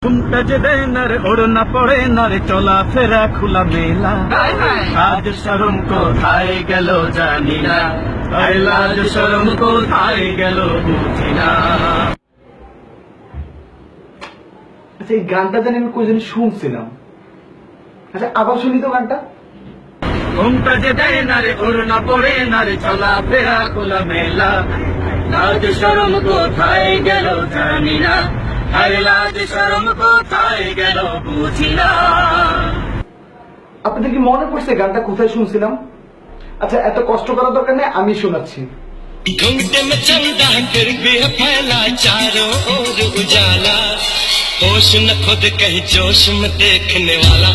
ঘুমটা যে দেয় না রে, ওড়না পড়ে না রে, চলাফেরা খোলা মেলা। লাজ শরম কোথায় গেল জানি না, আরে লাজ শরম কোথায় গেল বুঝি না। আচ্ছা, এই গানটা জানি আমি কোন শুনছিলাম। আচ্ছা, আবার শুনি তো গানটা। ঘুমটা যে দেয় না রে, ওড়না পড়ে না রে, চলাফেরা খোলা মেলা। লাজ শরম কোথায় গেল জানি না, আরে লাজ শরম কোথায় গেল বুঝি না। আপনাদের কি মনে পড়ছে গানটা কোথায় শুনছিলাম? আচ্ছা, এত কষ্ট করার দরকার নেই, আমি শোনাচ্ছি। घूंघट में चंदा फिर भी है फैला चारों ओर उजाला, होश न खुद कहीं जोश में देखने वाला,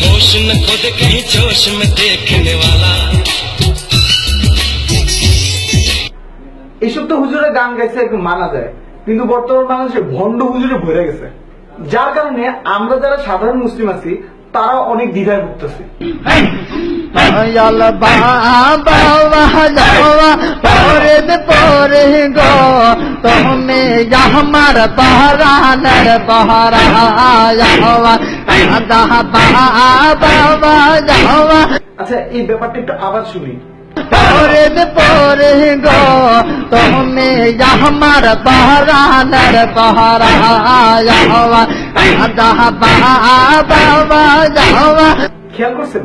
होश न खुद कहीं जोश में देखने वाला। এইসব তো হুজুরে গান গাইছে একটু মানা যায়, কিন্তু বর্তমান মানুষের ভণ্ড হুজুরে ভরে গেছে, যার কারণে আমরা যারা সাধারণ মুসলিম আছি তারা অনেক দ্বিধায় ভুগতেছি। আচ্ছা, এই ব্যাপারটা একটু আবার শুনি। খেয়াল করছেন,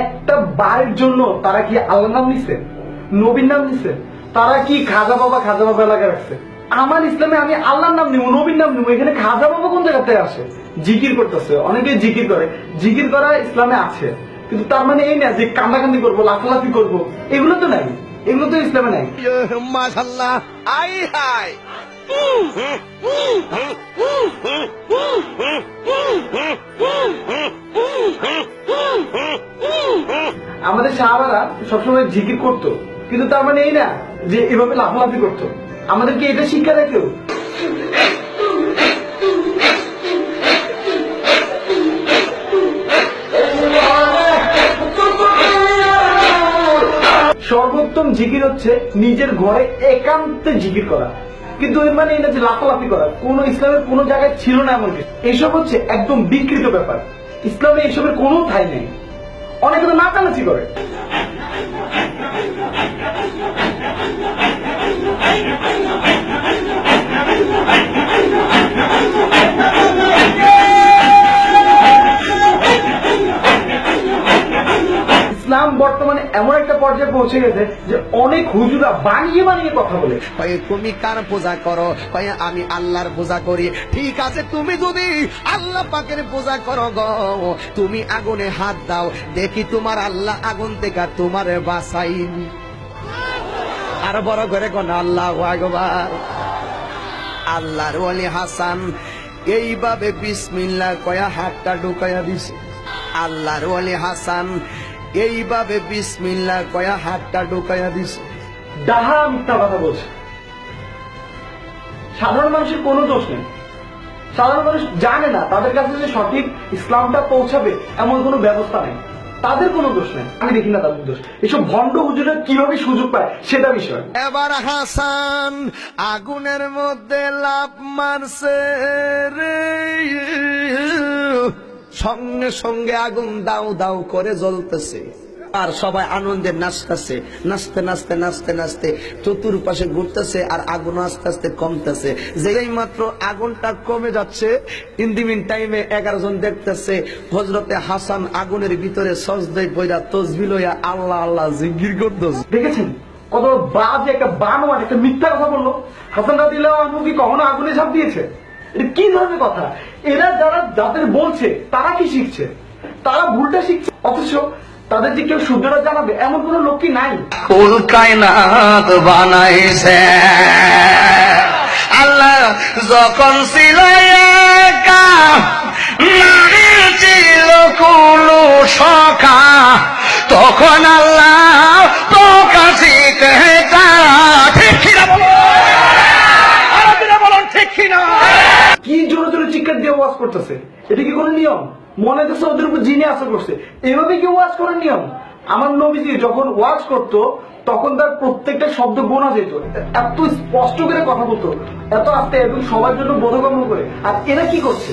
একটা বারের জন্য তারা কি আল্লাহর নাম নিছে, নবীর নাম নিছে? তারা কি খাজা বাবা এলাকা রাখছে? আমার ইসলামে আমি আল্লাহর নাম নিব, নবীর নাম নিব, এখানে খাজা বাবা কোন জায়গাতে আসে? জিকির করতেছে, অনেকে জিকির করে, জিকির করা ইসলামে আছে, কিন্তু তার মানে এই না যে কান্দাকান্দি করবো, লাফালাফি করবো, এগুলো তো নাই, এগুলো তো ইসলামে নাই। माशाल्लाह आई हाय আমাদের সাহাবারা সবসময় জিকির করতো, কিন্তু তার মানে এই না যে এভাবে লাফালাফি করতো। আমাদেরকে এটা শিক্ষা দেয় কেউ? সর্বোত্তম জিকির হচ্ছে নিজের ঘরে একান্তে জিকির করা, কিন্তু এর মানে এই না যে লাফালাফি করা। কোন ইসলামের কোন জায়গায় ছিল না এমন কিছু। এসব হচ্ছে একদম বিকৃত ব্যাপার, ইসলামে এসবের কোনো ঠাঁই নেই। অনেকে তো নাচানাচি করে। ইসলাম বর্তমানে এমন একটা পর্যায়ে পৌঁছে গেছে যে অনেক হুজুরা বানিয়ে বানিয়ে কথা বলে। তুমি কার পূজা করো? আমি আল্লাহর পূজা করি। ঠিক আছে, তুমি যদি আল্লাহ পাকের পূজা করো গো, তুমি আগুনে হাত দাও, দেখি তোমার আল্লাহ আগুন থেকে তোমারে বাঁচাই। আরো বড় করে কোন আল্লাহু আকবার। আল্লাহর ওলি হাসান এইভাবে বিসমিল্লাহ কয়া হাতটা ঢুকাইয়া দিছে। আল্লাহর ওলি হাসান এইভাবে বিসমিল্লাহ কয়া হাতটা ঢুকাইয়া দিছে। ডাহা মিথ্যা কথা বলছে। সাধারণ মানুষের কোনো দোষ নেই, সাধারণ মানুষ জানে না তাদের কাছে যে সঠিক ইসলামটা পৌঁছাবে এমন কোনো ব্যবস্থা নেই, তাদের কোনো দোষ নেই। আমি দেখি না তাদের দোষ। এসব ভণ্ড হুজুরা কিভাবে সুযোগ পায় সেটা বিষয়। এবার হাসান আগুনের মধ্যে লাফ মারছে রে, সঙ্গে সঙ্গে আগুন দাউ দাউ করে জ্বলতেছে, আর সবাই আনন্দে নাচতেছে। নাচতে নাচতে নাচতে নাচতে চতুর্পাশে ঘুরতেছে, আর আগুন আস্তে আস্তে কমতেছে। যেই মাত্র আগুনটা কমে যাচ্ছে, ইন দি মিন টাইমে 11 জন দেখতেছে হযরতে হাসান আগুনের ভিতরে সজদায় পড়া তাসবিহ লইয়া আল্লাহ আল্লাহ জিকির করতেছে। দেখেছেন কত বাজে একটা বানোয়াট একটা মিথ্যা কথা বললো। হাসান রাদিয়াল্লাহু আনহু কি কখনো আগুনে ঝাঁপ দিয়েছে? এটা কি ধরনের কথা? এরা যাদের বলছে তারা কি শিখছে? তারা ভুলটা শিখছে, অথচ তাদের যে কেউ শুদ্ধটা জানাবে এমন কোন লোক কি নাই? কুল কায়নাত বানাইছে আল্লাহ যখন ছিল একা, নারী ছিল কোন সখা, তখন আল্লাহ প্রকাশিতে ঠিক না বলুন, ঠিক কিনা? কি জোরে জোরে চিৎকার দিয়ে ওয়াজ করতেছে, এটা কি কোনো নিয়ম? মনে হচ্ছে ওদের উপর জিনে আসর করছে, এভাবে কি ওয়াজ করার নিয়ম? আমার নবীজি যখন ওয়াজ করতো তখন তার প্রত্যেকটা শব্দ গোনা যেত, এত স্পষ্ট করে কথা বলতো, এত আস্তে এবং সবার জন্য বোধগম্য করে। আর এরা কি করছে?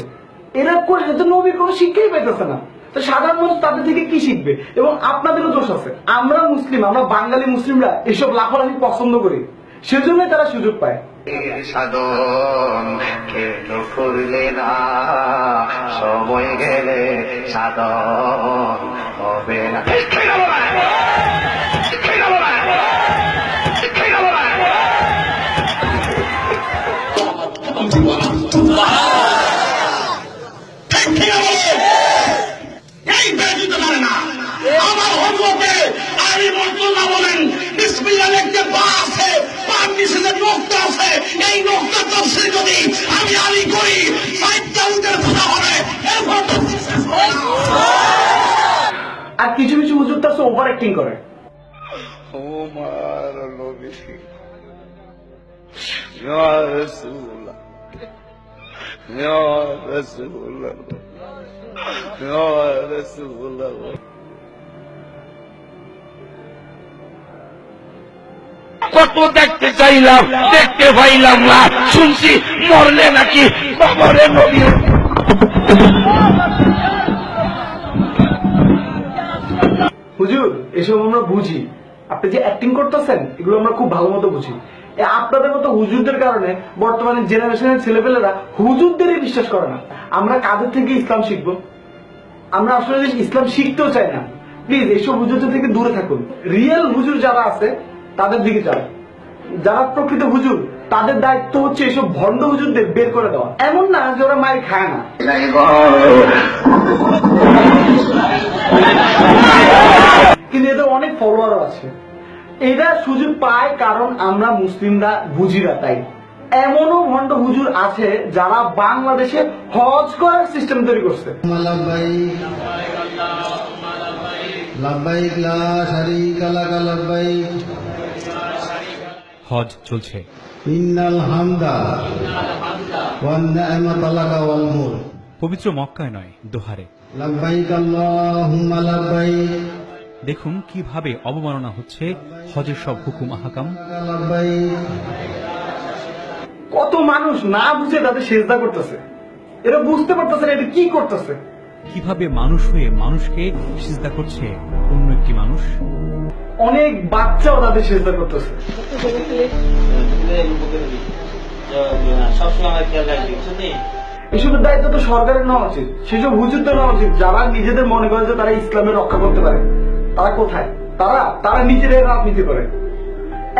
এরা করে তো নবীর কোনো শিক্ষাই পাইতেছে না। তো সাধারণ মানুষ তাদের থেকে কি শিখবে? এবং আপনাদেরও দোষ আছে। আমরা মুসলিম, আমরা বাঙালি মুসলিমরা এসব লাফালাফি পছন্দ করি, সেজন্যই তারা সুযোগ পায়। সাধন কেন করলে না, সময় গেলে সাধন হবে না। এই ব্যতীত পারে না আমার হজরতে আলী মুর্তজা বলেন, বিসমিল্লাহ লিখতে পা আছে, পার নিচে যে নোক্তা আছে, এই নোক্তা তাফসীর যদি আমি আলী করি 5টা উটের কথা হবে, এরপর তাফসীর শেষ হবে না। আর কিছু কিছু হুজুর তো ওভার অ্যাক্টিং করে। ওমর নবী ইয়া রাসূলুল্লাহ, ইয়া রাসূলুল্লাহ, ইয়া রাসূলুল্লাহ। কত দেখতে চাইলাম, দেখতে পাইলাম না, শুনছি মরলে নাকি বাবারে নবী। হুজুর এসব আমরা বুঝি, আপনি যে অ্যাক্টিং করতেছেন এগুলো আমরা খুব ভালো মতো বুঝি। আপনাদের মতো হুজুরদের কারণে বর্তমানে জেনারেশনের ছেলেপেলেরা হুজুরদেরই বিশ্বাস করে না। আমরা কাদের থেকে ইসলাম শিখবো? আমরা আসলে ইসলাম শিখতেও চাই না। প্লিজ এইসব হুজুরদের থেকে দূরে থাকুন। রিয়েল হুজুর যারা আছে তাদের দিকে যান। যারা প্রকৃত হুজুর তাদের দায়িত্ব হচ্ছে এইসব ভণ্ড হুজুরদের বের করে দেওয়া। এমন না যে ওরা মায়ের খায় না। কিন্তু এদের অনেক ফলোয়ারও আছে। এরা সুযোগ পায় কারণ আমরা মুসলিমরা বুঝি না, তাই। এমনও ভণ্ড হুজুর আছে যারা বাংলাদেশে হজ করার সিস্টেম তৈরি করছে। হজ চলছে, ইন্নাল হামদা ওয়ান নি'মাতা লাকা ওয়াল মুলক, পবিত্র মক্কায় নয়, দোহারে। লাব্বাইক আল্লাহুম্মা লাব্বাইক, দেখুন কিভাবে অবমাননা হচ্ছে হজের সব হুকুম আহকাম। লাব্বাইক। কত মানুষ না বুঝে তাদের সেজদা করতেছে, এরা বুঝতে পারতেছে না এটা কি করতেছে। কিভাবে মানুষ হয়ে মানুষকে সিজদা করছে অন্য একটি মানুষ। অনেক বাচ্চাও তাদের সেজদা করতেছে। এসবের দায়িত্ব তো সরকারের নেওয়া উচিত, সেসব হুজুরদের নেওয়া উচিত যারা নিজেদের মনে করে যে তারা ইসলামের রক্ষা করতে পারে। তারা কোথায়? তারা নিজেরাই রাজনীতি করে।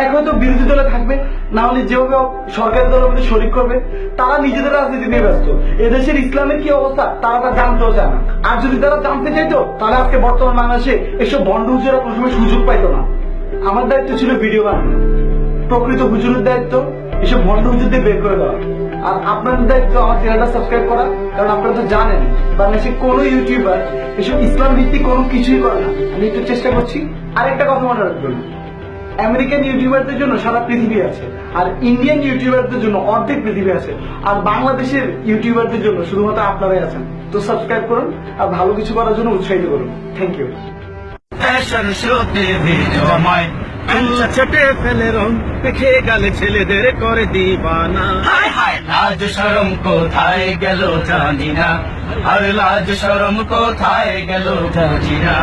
এক হয়তো বিরোধী দলে থাকবে, না হলে যেভাবে সরকারি দলের মধ্যে শরিক করবে। তারা নিজেদের রাজনীতি নিয়ে ব্যস্ত। এদেশের ইসলামের কি অবস্থা তারা তা জানতেও চায় না। আর যদি তারা জানতে চাইতো তাহলে আজকে বর্তমান বাংলাদেশে এসব ভণ্ড হুজুরা কোনো সময় সুযোগ পাইতো না। আমার দায়িত্ব ছিল ভিডিও বানানো, প্রকৃত হুজুরের দায়িত্ব এসব ভণ্ড হুজুরদের বের করে দেওয়া। আর আপনাদের দায়িত্ব আমার চ্যানেলটা সাবস্ক্রাইব করা, কারণ আপনারা তো জানেন বাংলাদেশে কোনো ইউটিউবার এসব ইসলাম ভিত্তিক কোনো কিছুই করে না। আমি একটু চেষ্টা করছি। আর একটা কথা মনে রাখবেন, আমেরিকান ইউটিউবারদের জন্য সারা পৃথিবী আছে, আর ইন্ডিয়ান ইউটিউবারদের জন্য অর্ধেক পৃথিবী আছে, আর বাংলাদেশের ইউটিউবারদের জন্য শুধুমাত্র আপনারাই আছেন। তো সাবস্ক্রাইব করুন আর ভালো কিছু করার জন্য উৎসাহিত করুন। Thank you. ফ্যাশন শোতে ভিড় আমায়, আচ্ছা ছেটে ফেলে রং, দেখে গেলে ছেলেদের করে দিবানা। হায় হায়, লাজ শরম কোথায় গেল জানি না, আর লাজ শরম কোথায় গেল জানি না।